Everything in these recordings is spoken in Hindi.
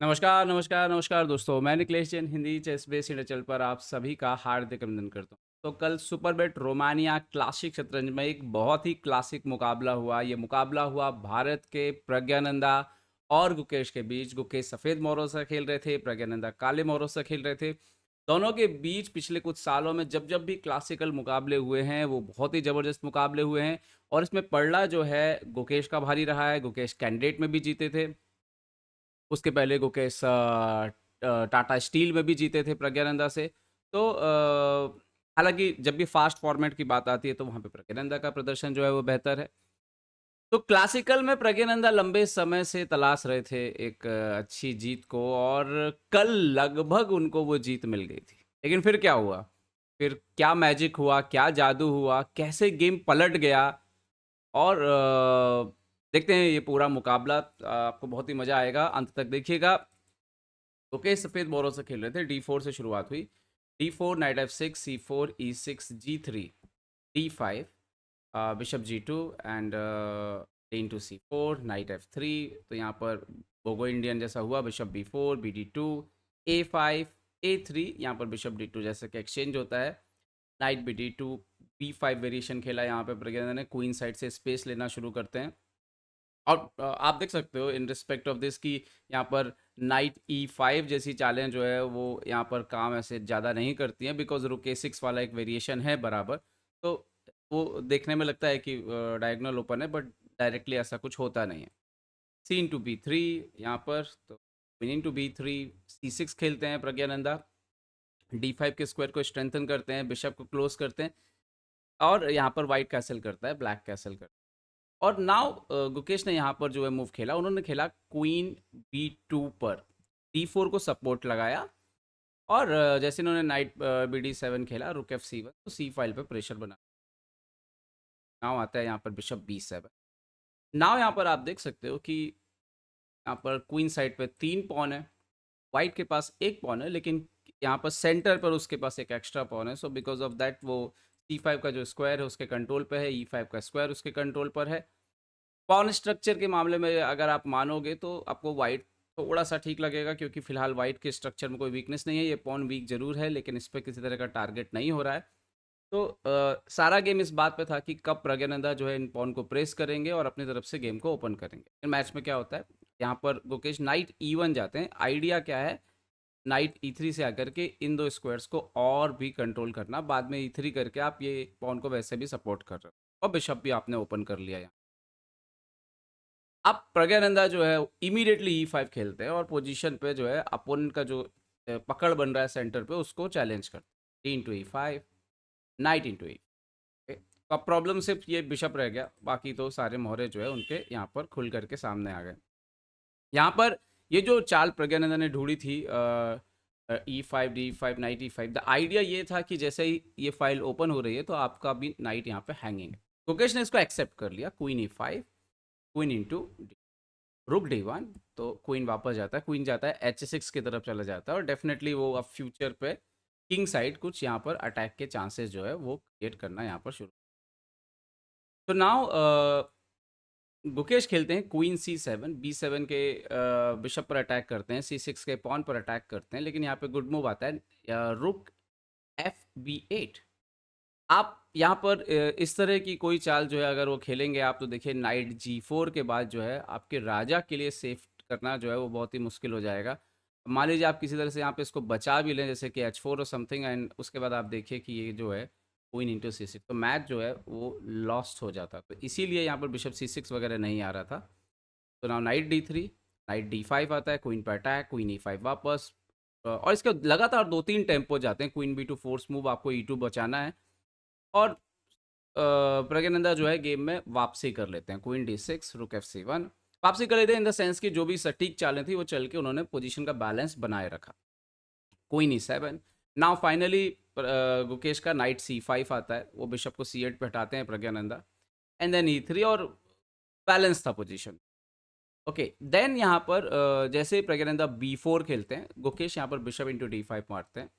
नमस्कार, नमस्कार, नमस्कार दोस्तों। मैं Nikhilesh Jain Hindi ChessBase India channel पर आप सभी का हार्दिक अभिनंदन करता हूँ। तो कल सुपरबेट रोमानिया क्लासिक शतरंज में एक बहुत ही क्लासिक मुकाबला हुआ। ये मुकाबला हुआ भारत के प्रज्ञानंदा और गुकेश के बीच। गुकेश सफ़ेद मोहरों से खेल रहे थे, प्रज्ञानंदा काले मोहरों से खेल रहे थे। दोनों के बीच पिछले कुछ सालों में जब-जब भी क्लासिकल मुकाबले हुए हैं, वो बहुत ही ज़बरदस्त मुकाबले हुए हैं और इसमें पलड़ा जो है गुकेश का भारी रहा है। गुकेश कैंडिडेट में भी जीते थे। उसके पहले गुकेश टाटा स्टील में भी जीते थे प्रज्ञानंदा से। तो हालाँकि जब भी फ़ास्ट फॉर्मेट की बात आती है तो वहाँ पे प्रज्ञानंदा का प्रदर्शन जो है वो बेहतर है। तो क्लासिकल में प्रज्ञानंदा लंबे समय से तलाश रहे थे एक अच्छी जीत को और कल लगभग उनको वो जीत मिल गई थी। लेकिन फिर क्या हुआ? फिर क्या मैजिक हुआ, क्या जादू हुआ, कैसे गेम पलट गया और देखते हैं ये पूरा मुकाबला आपको बहुत ही मज़ा आएगा, अंत तक देखिएगा। ओके, सफ़ेद मोरों से खेल रहे थे। D4 से शुरुआत हुई। D4, night F6, C4, E6, G3, D5, bishop G2 and into C4, night F3। तो यहाँ पर बोगो इंडियन जैसा हुआ। Bishop B4, BD2, A5, A3। यहाँ पर बिशप D2 जैसे कि एक्सचेंज होता है। नाइट BD2, B5 वेरिएशन खेला यहाँ पे प्रज्ञा ने। क्वीन साइड से स्पेस लेना शुरू करते हैं और आप देख सकते हो इन रिस्पेक्ट ऑफ दिस कि यहाँ पर नाइट E5 जैसी चालें जो है वो यहाँ पर काम ऐसे ज़्यादा नहीं करती हैं, बिकॉज रुक A6 वाला एक वेरिएशन है बराबर। तो वो देखने में लगता है कि डायगोनल ओपन है, बट डायरेक्टली ऐसा कुछ होता नहीं है। C into B3 यहाँ पर, तो क्वीन इंटू B3, C6 खेलते हैं प्रज्ञानंदा। D5 के स्क्वायर को स्ट्रेंथन करते हैं, बिशप को क्लोज करते हैं और यहाँ पर वाइट कैसल करता है, ब्लैक कैसल करता है। और नाउ गुकेश ने यहाँ पर जो है मूव खेला, उन्होंने खेला क्वीन B2 पर। D4 को सपोर्ट लगाया और जैसे इन्होंने नाइट BD7 खेला, रुक F7, तो C फाइल पे प्रेशर बना। नाउ आता है यहाँ पर बिशप B7। नाउ यहाँ पर आप देख सकते हो कि यहाँ पर क्वीन साइड पे 3 पॉन है, वाइट के पास एक पॉन है, लेकिन यहाँ पर सेंटर पर उसके पास एक एक्स्ट्रा पॉन है। सो बिकॉज ऑफ दैट वो C5 का जो स्क्वायर है उसके कंट्रोल पे है, E5 का स्क्वायर उसके कंट्रोल पर है। पॉन स्ट्रक्चर के मामले में अगर आप मानोगे तो आपको वाइट थोड़ा सा ठीक लगेगा, क्योंकि फिलहाल वाइट के स्ट्रक्चर में कोई वीकनेस नहीं है। ये पॉन वीक जरूर है, लेकिन इस पर किसी तरह का टारगेट नहीं हो रहा है। तो सारा गेम इस बात पे था कि कब प्रज्ञानंदा जो है इन पॉन को प्रेस करेंगे और अपनी तरफ से गेम को ओपन करेंगे। इन मैच में क्या होता है, यहाँ पर गुकेश नाइट E1 जाते हैं। आइडिया क्या है, नाइट E3 से आकर के इन दो स्क्वायर्स को और भी कंट्रोल करना। बाद में E3 करके आप ये पॉन को वैसे भी सपोर्ट कर रहे हो और बिशप भी आपने ओपन कर लिया यहाँ। अब प्रज्ञानंदा जो है इमीडिएटली E5 खेलते हैं और पोजीशन पे जो है अपोनेंट का जो पकड़ बन रहा है सेंटर पे, उसको चैलेंज करते हैं। D into E5, night into E। तो अब प्रॉब्लम सिर्फ ये बिशप रह गया, बाकी तो सारे मोहरे जो है उनके यहाँ पर खुल करके सामने आ गए। यहाँ पर ये जो चाल प्रज्ञानंदा ने ढूंढी थी, E5, D5, night E5, the idea ये था कि जैसे ही ये फाइल ओपन हो रही है तो आपका भी नाइट यहाँ पे हैंगिंग है। गुकेश ने इसको एक्सेप्ट कर लिया। क्वीन E5, क्वीन इंटू रुक D1, तो क्वीन वापस जाता है, क्वीन जाता है H6 की तरफ चला जाता है और डेफिनेटली वो अब फ्यूचर पे किंग साइड कुछ यहाँ पर अटैक के चांसेस जो है वो क्रिएट करना यहाँ पर शुरू। तो नाउ गुकेश खेलते हैं क्वीन C7, B7 के बिशप पर अटैक करते हैं, C6 के पॉन पर अटैक करते हैं, लेकिन यहाँ पे गुड मूव आता है रुक FB8। आप यहाँ पर इस तरह की कोई चाल जो है अगर वो खेलेंगे आप, तो देखिए नाइट G4 के बाद जो है आपके राजा के लिए सेफ करना जो है वो बहुत ही मुश्किल हो जाएगा। मान लीजिए आप किसी तरह से यहाँ पे इसको बचा भी लें, जैसे कि H4 और समथिंग, एंड उसके बाद आप देखिए कि ये जो है क्वीन इंटू C6, तो मैच जो है वो लॉस्ट हो जाता। तो इसीलिए यहाँ पर बिशप C6 वगैरह नहीं आ रहा था। तो now night D3, night D5 आता है, क्वीन पर अटैक, क्वीन E5 वापस, और इसके लगातार 2-3 टेम्पो जाते हैं। क्वीन B2 फोर्स मूव, आपको E2 बचाना है और प्रज्ञानंदा जो है गेम में वापसी कर लेते हैं। क्वीन D6, रुक F7 वापसी कर लेते हैं, इन द सेंस कि जो भी सटीक चालें थी वो चल के उन्होंने पोजीशन का बैलेंस बनाए रखा। Queen E7। Now finally Gukesh का नाइट C5 आता है, वो बिशप को C8 पे हटाते हैं प्रज्ञानंदा, एंड देन E3, और बैलेंस था पोजीशन। ओके, देन यहाँ पर जैसे ही प्रज्ञानंदा B4 खेलते हैं, गुकेश यहाँ पर बिशप इंटू D5 मारते हैं।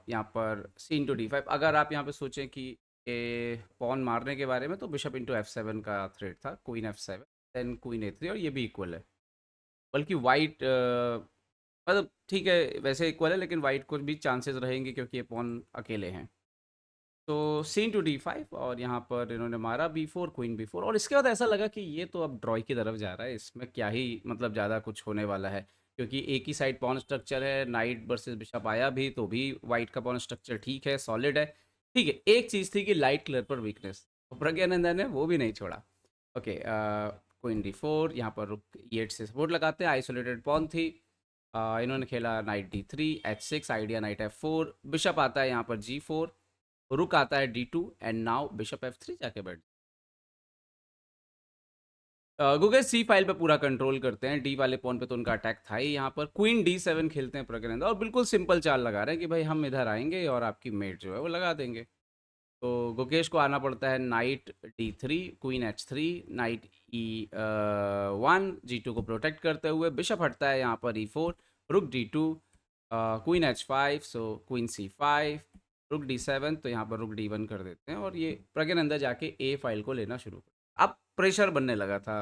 यहाँ पर C इंटू D5, अगर आप यहाँ पे सोचें कि पॉन मारने के बारे में, तो बिशप इंटू F7 का थ्रेड था, queen F7, then queen A3, और ये भी इक्वल है। बल्कि वाइट मतलब ठीक है वैसे इक्वल है, लेकिन वाइट को भी चांसेस रहेंगे क्योंकि ये पॉन अकेले हैं। तो सीन टू D5 और यहाँ पर इन्होंने मारा B4, क्वीन B4, और इसके बाद ऐसा लगा कि ये तो अब ड्रॉ की तरफ जा रहा है, इसमें क्या ही मतलब ज़्यादा कुछ होने वाला है, क्योंकि एक ही साइड पॉन स्ट्रक्चर है, नाइट वर्सेस बिशप आया भी तो भी वाइट का पॉन स्ट्रक्चर ठीक है, सॉलिड है। ठीक है, एक चीज़ थी कि लाइट कलर पर वीकनेस, तो प्रज्ञानंदा ने वो भी नहीं छोड़ा। ओके, क्वीन D4, यहाँ पर रुक E8 से सपोर्ट लगाते हैं, आइसोलेटेड पॉन थी। इन्होंने खेला night D3, H6, idea night F4, bishop आता है यहाँ पर G4, रुक आता है D2 and now bishop F3 जाके बैठ। गुगेश सी फाइल पे पूरा कंट्रोल करते हैं, डी वाले पॉन पे तो उनका अटैक था ही। यहाँ पर क्वीन D7 खेलते हैं प्रज्ञानंदा और बिल्कुल सिंपल चाल लगा रहे हैं कि भाई हम इधर आएंगे और आपकी मेट जो है वो लगा देंगे। तो गुकेश को आना पड़ता है night D3, queen H3, night E1, G2 को प्रोटेक्ट करते हुए बिशप हटता है यहाँ पर E4, रुक D2, क्वीन H5, सो क्वीन C5, रुक D7, तो यहाँ पर रुक D1 कर देते हैं और ये प्रज्ञानंदा जाके ए फाइल को लेना शुरू कर। अब प्रेशर बनने लगा था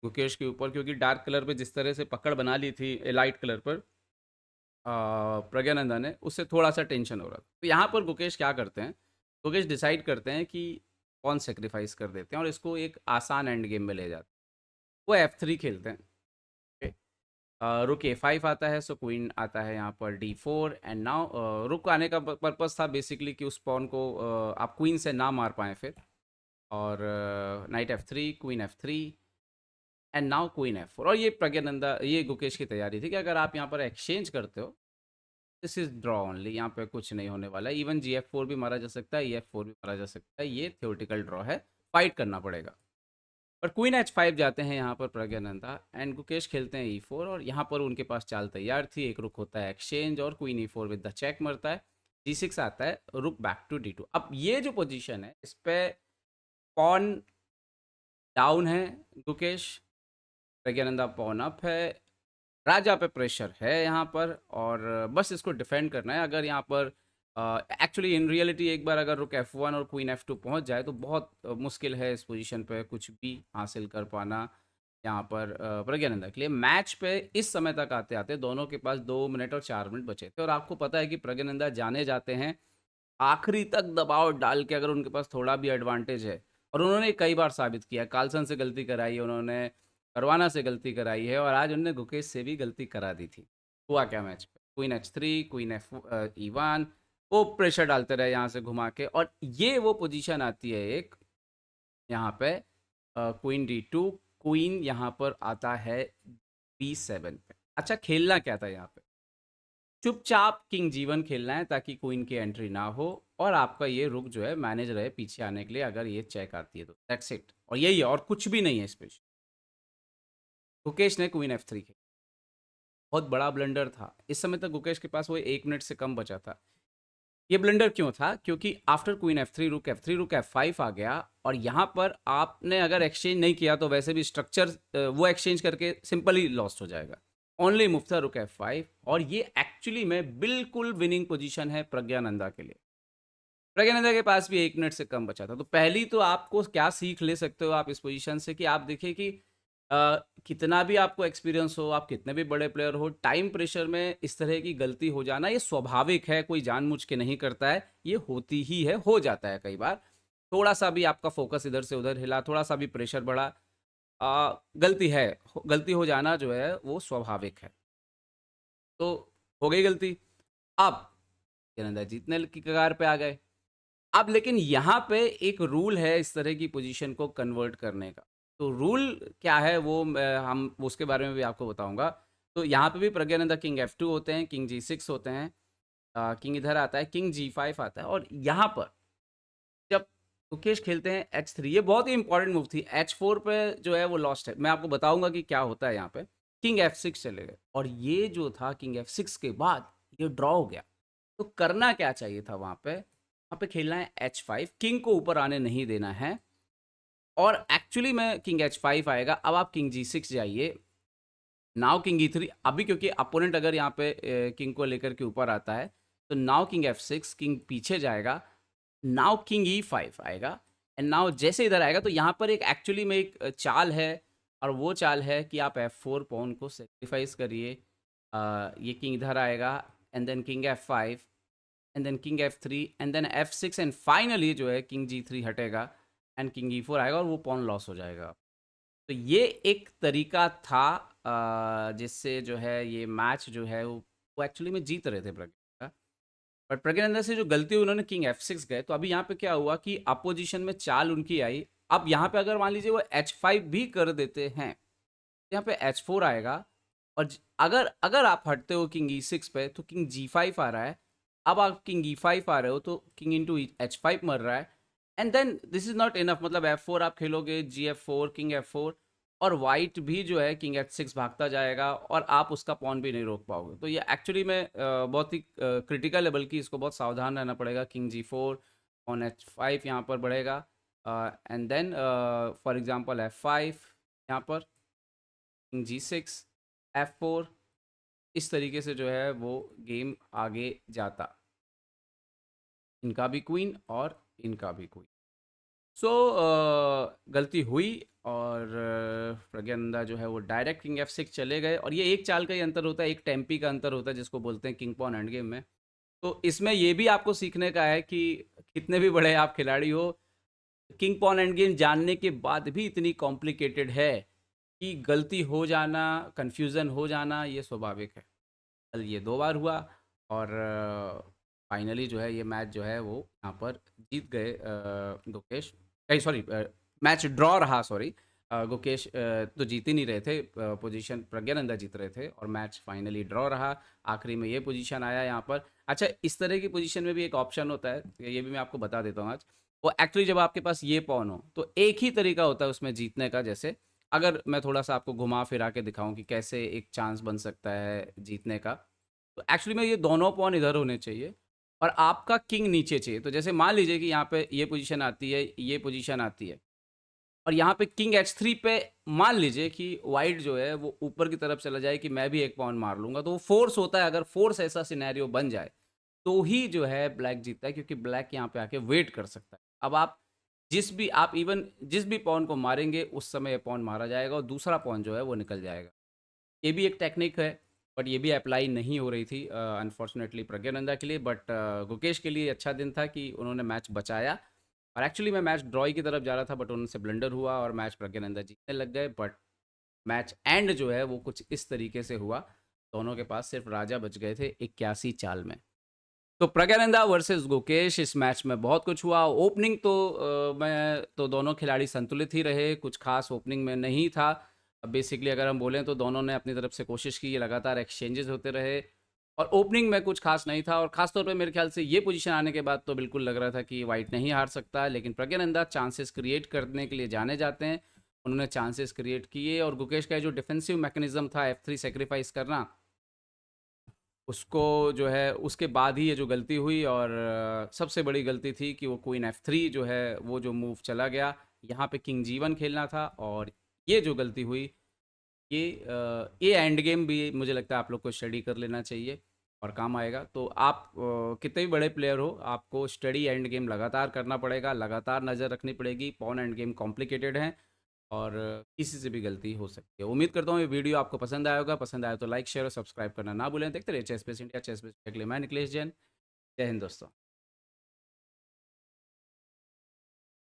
गुकेश के ऊपर, क्योंकि डार्क कलर पे जिस तरह से पकड़ बना ली थी लाइट कलर पर प्रज्ञानंदा ने, उससे थोड़ा सा टेंशन हो रहा था। तो यहाँ पर गुकेश क्या करते हैं, गुकेश डिसाइड करते हैं कि कौन सेक्रीफाइस कर देते हैं और इसको एक आसान एंड गेम में ले जाते हैं। वो F3 खेलते हैं। ओके, रुक A5 आता है, सो क्वीन आता है यहाँ पर D4 एंड नाउ रुक आने का पर्पस था बेसिकली कि उस पॉन को आप क्वीन से ना मार पाएँ फिर, और night F3, queen F3 and now queen F4, और ये प्रज्ञानंदा, ये गुकेश की तैयारी थी कि अगर आप यहाँ पर एक्सचेंज करते हो, दिस इज ड्रॉ ओनली, यहाँ पे कुछ नहीं होने वाला है। इवन G F4 भी मारा जा सकता है, E F4 भी मारा जा सकता है, ये थियोरेटिकल ड्रॉ है, फाइट करना पड़ेगा। पर क्वीन H5 जाते हैं यहाँ पर प्रज्ञानंदा एंड गुकेश खेलते हैं E4, और यहाँ पर उनके पास चाल तैयार थी, एक रुक होता है एक्सचेंज और queen E4 with the check मरता है, G6 आता है, रुक बैक टू D2। अब ये जो पोजीशन है इस पे पॉन डाउन है गुकेश, प्रज्ञानंदा पॉन अप है, राजा पे प्रेशर है यहाँ पर, और बस इसको डिफेंड करना है। अगर यहाँ पर एक्चुअली इन रियलिटी एक बार अगर रुक F1 और क्वीन F2 पहुँच जाए तो बहुत मुश्किल है इस पोजीशन पे कुछ भी हासिल कर पाना यहाँ पर प्रज्ञानंदा के लिए। मैच पे इस समय तक आते आते दोनों के पास 2 मिनट और 4 मिनट बचे थे, और आपको पता है कि प्रज्ञानंदा जाने जाते हैं आखिरी तक दबाव डाल के अगर उनके पास थोड़ा भी एडवांटेज है, और उन्होंने कई बार साबित किया, कार्लसन से गलती कराई है उन्होंने, करवाना से गलती कराई है, और आज उन्होंने गुकेश से भी गलती करा दी थी। हुआ क्या मैच पे, क्वीन H3, क्वीन E1, वो प्रेशर डालते रहे यहाँ से घुमा के, और ये वो पोजीशन आती है एक यहाँ पे क्वीन D2, क्वीन यहाँ पर आता है B7 पे। अच्छा, खेलना क्या था यहाँ पे, चुपचाप किंग G1 खेलना है ताकि क्वीन की एंट्री ना हो, और आपका ये रुक जो है मैनेज रहे पीछे आने के लिए अगर ये चेक आती है तो, दैट्स इट, और यही है और कुछ भी नहीं है स्पेशल। गुकेश ने क्वीन F3 खेला, बहुत बड़ा ब्लंडर था, इस समय तक गुकेश के पास वो 1 मिनट से कम बचा था। ये ब्लंडर क्यों था, क्योंकि आफ्टर क्वीन F3 रुक F3 रुक F5 आ गया, और यहाँ पर आपने अगर एक्सचेंज नहीं किया तो वैसे भी स्ट्रक्चर वो एक्सचेंज करके सिंपली लॉस्ट हो जाएगा। ओनली मूव था रुक F5, और ये एक्चुअली में बिल्कुल विनिंग पोजीशन है प्रज्ञानंदा के लिए। प्रज्ञानंदा के पास भी 1 मिनट से कम बचा था, तो पहली तो आपको क्या सीख ले सकते हो आप इस पोजीशन से, कि आप देखिए कि कितना भी आपको एक्सपीरियंस हो, आप कितने भी बड़े प्लेयर हो, टाइम प्रेशर में इस तरह की गलती हो जाना ये स्वाभाविक है, कोई जानबूझ के नहीं करता है, ये होती ही है, हो जाता है कई बार। थोड़ा सा भी आपका फोकस इधर से उधर हिला, थोड़ा सा भी प्रेशर बढ़ा, गलती है, गलती हो जाना जो है वो स्वाभाविक है। तो हो गई गलती, अब प्रज्ञानंदा जीतने की कगार पे आ गए। अब लेकिन यहाँ पे एक रूल है इस तरह की पोजीशन को कन्वर्ट करने का। तो रूल क्या है वो हम उसके बारे में भी आपको बताऊंगा। तो यहाँ पे भी प्रज्ञानंदा किंग F2 होते हैं, किंग G6 होते हैं, किंग इधर आता है, किंग G5 आता है, और यहाँ पर जब मुकेश खेलते हैं H3, ये बहुत ही इंपॉर्टेंट मूव थी। H4 पे जो है वो लॉस्ट है, मैं आपको बताऊंगा कि क्या होता है यहाँ पे। किंग F6 चले गए, और ये जो था किंग F6 के बाद ये ड्रॉ हो गया। तो करना क्या चाहिए था वहाँ पे खेलना है H5, किंग को ऊपर आने नहीं देना है, और एक्चुअली में किंग H5 आएगा। अब आप किंग G6 जाइए, नाउ किंग E3, अभी क्योंकि अपोनेंट अगर यहाँ पे किंग को लेकर के ऊपर आता है तो नाउ किंग F6, किंग पीछे जाएगा, नाउ किंग E5 आएगा, एंड नाउ जैसे इधर आएगा तो यहाँ पर एक एक्चुअली में एक चाल है, और वो चाल है कि आप F4 पॉन को सैक्रिफाइस करिए। ये किंग इधर आएगा and then king F5 and then king F3 and then F6 and finally जो है किंग G3 हटेगा एंड किंग E4 आएगा और वो पॉन लॉस हो जाएगा। तो ये एक तरीका था जिससे जो है ये मैच जो है वो एक्चुअली में जीत रहे थे प्रज्ञा। बट प्रज्ञानंदा से जो गलती हुई उन्होंने किंग F6 गए, तो अभी यहाँ पे क्या हुआ कि अपोजिशन में चाल उनकी आई। अब यहाँ पे अगर मान लीजिए वो H5 भी कर देते हैं, तो यहाँ पे H4 आएगा और अगर अगर आप हटते हो किंग E6 पे तो किंग G5 आ रहा है। अब आप किंग E5 आ रहे हो तो किंग इंटू H5 मर रहा है and then this is not enough. मतलब F4 आप खेलोगे, GF4 किंग F4 और वाइट भी जो है किंग H6 भागता जाएगा और आप उसका पॉन भी नहीं रोक पाओगे। तो ये एक्चुअली में बहुत ही क्रिटिकल है, बल्कि इसको बहुत सावधान रहना पड़ेगा। किंग G4 ऑन H5 यहाँ पर बढ़ेगा and then for example F5 यहाँ पर किंग G6 F4, इस तरीके से जो है वो गेम आगे जाता, इनका भी क्वीन और इनका भी क्वीन। सो गलती हुई और प्रज्ञानंदा जो है वो डायरेक्ट किंग F6 चले गए। और ये एक चाल का ही अंतर होता है, एक टेम्पी का अंतर होता है जिसको बोलते हैं किंग पॉन एंड गेम में। तो इसमें ये भी आपको सीखने का है कि कितने भी बड़े आप खिलाड़ी हो, किंग पॉन एंड गेम जानने के बाद भी इतनी कॉम्प्लिकेटेड है कि गलती हो जाना, कन्फ्यूज़न हो जाना ये स्वाभाविक है। कल ये 2 बार हुआ और फाइनली जो है ये मैच जो है वो यहाँ पर जीत गए गुकेश। सॉरी, मैच ड्रॉ रहा, सॉरी। गुकेश तो जीत ही नहीं रहे थे, पोजीशन प्रज्ञानंदा जीत रहे थे और मैच फाइनली ड्रॉ रहा। आखिरी में ये पोजीशन आया यहाँ पर। अच्छा, इस तरह की पोजीशन में भी एक ऑप्शन होता है, ये भी मैं आपको बता देता हूँ आज। वो एक्चुअली जब आपके पास ये पॉन हो तो एक ही तरीका होता है उसमें जीतने का। जैसे अगर मैं थोड़ा सा आपको घुमा फिरा के दिखाऊं कि कैसे एक चांस बन सकता है जीतने का, तो एक्चुअली में ये दोनों पॉन इधर होने चाहिए और आपका किंग नीचे चाहिए। तो जैसे मान लीजिए कि यहाँ पे ये पोजीशन आती है, ये पोजीशन आती है और यहाँ पे किंग H3 पे मान लीजिए कि वाइट जो है वो ऊपर की तरफ चला जाए कि मैं भी एक पॉन मार लूंगा, तो वो फोर्स होता है। अगर फोर्स ऐसा सिनेरियो बन जाए तो ही जो है ब्लैक जीतता है, क्योंकि ब्लैक यहाँ पे आके वेट कर सकता है। अब आप इवन जिस भी पॉन को मारेंगे उस समय ये पॉन मारा जाएगा और दूसरा पॉन जो है वो निकल जाएगा। ये भी एक टेक्निक है, बट ये भी अप्लाई नहीं हो रही थी अनफॉर्चुनेटली प्रज्ञानंदा के लिए। बट गुकेश के लिए अच्छा दिन था कि उन्होंने मैच बचाया। और एक्चुअली मैं मैच ड्रॉ की तरफ जा रहा था बट उनसे ब्लंडर हुआ और मैच प्रज्ञानंदा जीतने लग गए। बट मैच एंड जो है वो कुछ इस तरीके से हुआ, दोनों के पास सिर्फ राजा बच गए थे 81 चाल में। तो प्रज्ञानंदा वर्सेस गुकेश, इस मैच में बहुत कुछ हुआ। ओपनिंग तो मैं तो दोनों खिलाड़ी संतुलित ही रहे, कुछ खास ओपनिंग में नहीं था। बेसिकली अगर हम बोलें तो दोनों ने अपनी तरफ से कोशिश की, लगातार एक्सचेंजेस होते रहे और ओपनिंग में कुछ खास नहीं था। और खास तौर पे मेरे ख्याल से ये पोजीशन आने के बाद तो बिल्कुल लग रहा था कि वाइट नहीं हार सकता। लेकिन प्रज्ञानंदा चांसेस क्रिएट करने के लिए जाने जाते हैं, उन्होंने चांसेस क्रिएट किए और गुकेश का जो डिफेंसिव मैकेनिज्म था F3 सेक्रीफाइस करना, उसको जो है उसके बाद ही ये जो गलती हुई। और सबसे बड़ी गलती थी कि वो क्वीन F3 जो है वो जो मूव चला गया, यहाँ पे किंग G1 खेलना था। और ये जो गलती हुई, ये एंड गेम भी मुझे लगता है आप लोग को स्टडी कर लेना चाहिए और काम आएगा। तो आप कितने भी बड़े प्लेयर हो, आपको स्टडी एंड गेम लगातार करना पड़ेगा, लगातार नज़र रखनी पड़ेगी। पॉन एंड गेम कॉम्प्लिकेटेड हैं और किसी से भी गलती हो सकती है। उम्मीद करता हूँ ये वीडियो आपको पसंद आया होगा। पसंद आया तो लाइक शेयर और सब्सक्राइब करना ना भूलें। देखते रहिए ChessBase India. ChessBase India के लिए मैं निखिलेश जैन। जय हिंद दोस्तों।